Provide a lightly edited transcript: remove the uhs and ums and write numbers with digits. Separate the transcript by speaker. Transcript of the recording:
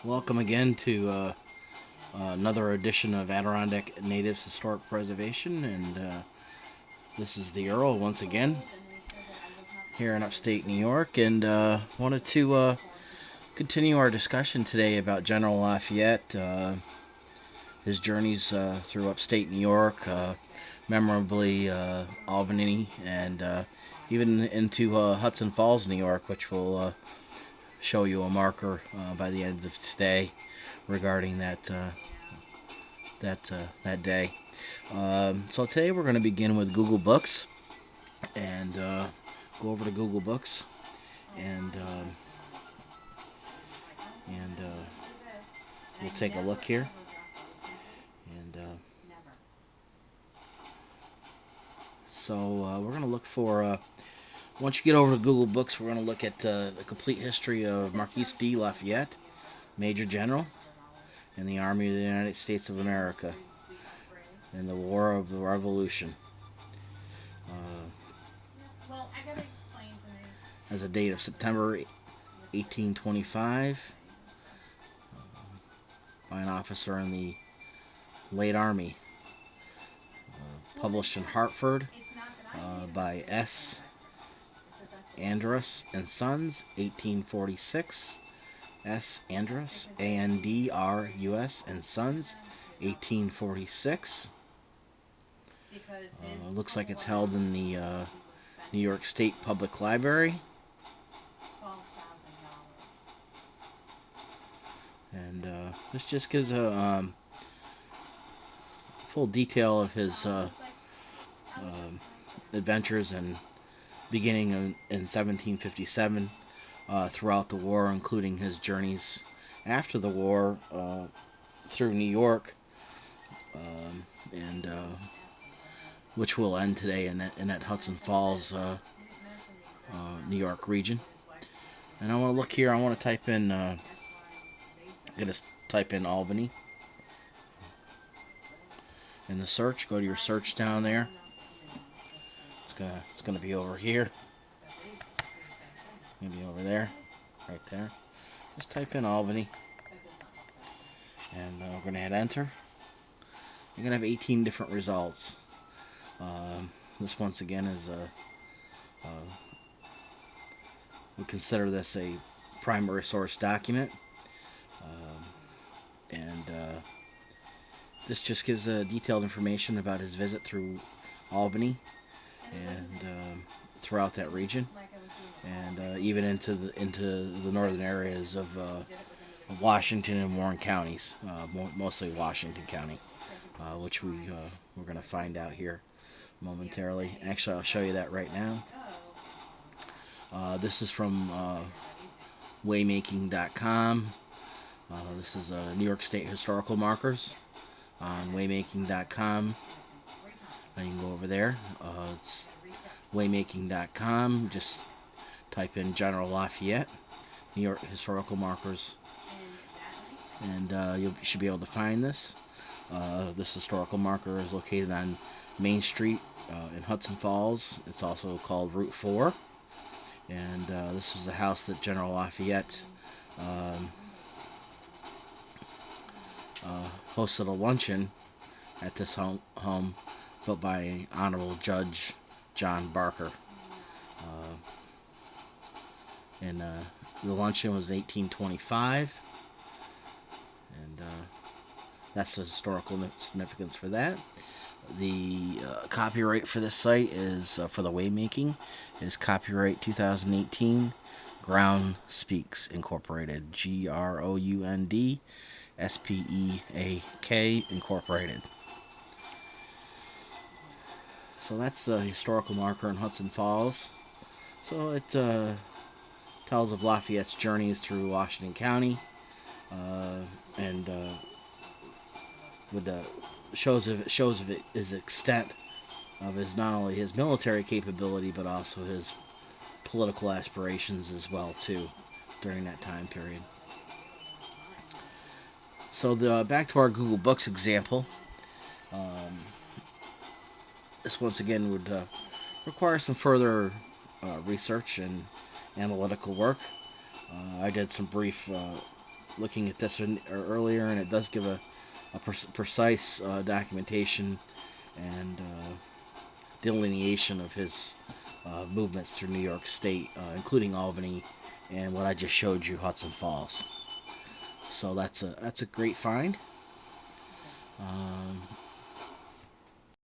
Speaker 1: Welcome again to another edition of Adirondack Natives Historic Preservation, and this is the Earl once again here in upstate New York, and wanted to continue our discussion today about General Lafayette, his journeys through upstate New York, memorably Albany, and even into Hudson Falls, New York, which will show you a marker by the end of today regarding that day. So today we're going to begin with Google Books and go over to Google Books and we'll take a look here. And so we're going to look for. Once you get over to Google Books, we're going to look at the complete history of Marquis de Lafayette, Major General in the Army of the United States of America in the War of the Revolution. As a date of September 1825, by an officer in the late Army. Published in Hartford by S. Andrus and Sons, 1846. S. Andrus, Andrus and Sons, 1846. Looks like it's held in the New York State Public Library. And this just gives a full detail of his adventures and beginning in 1757 throughout the war, including his journeys after the war through New York, and which will end today in that Hudson Falls, New York region. And I want to look here. I want to type in. I'm gonna type in Albany in the search. Go to your search down there. It's gonna be over here. Maybe over there, right there. Just type in Albany, and we're gonna hit enter. You're gonna have 18 different results. This once again is we consider this a primary source document, and this just gives detailed information about his visit through Albany and throughout that region, and even into the northern areas of Washington and Warren counties, mostly Washington County, which we're going to find out here momentarily. Actually, I'll show you that right now. This is from waymaking.com. This is New York State Historical Markers on waymaking.com. And you can go over there. It's waymaking.com. Just type in General Lafayette, New York Historical Markers, and you should be able to find this. This historical marker is located on Main Street in Hudson Falls. It's also called Route 4. And this was the house that General Lafayette hosted a luncheon at this home built by Honorable Judge John Barker. And the luncheon was 1825, and that's the historical significance for that. The copyright for this site is for the Waymaking is copyright 2018 Ground Speaks Incorporated, GROUND SPEAK Incorporated. So that's the historical marker in Hudson Falls. So it tells of Lafayette's journeys through Washington County, and with the shows of his extent of his not only his military capability but also his political aspirations as well too during that time period. So back to our Google Books example. This once again would require some further research and analytical work. I did some brief looking at this earlier, and it does give a precise documentation and delineation of his movements through New York State, including Albany and what I just showed you, Hudson Falls. So that's a great find.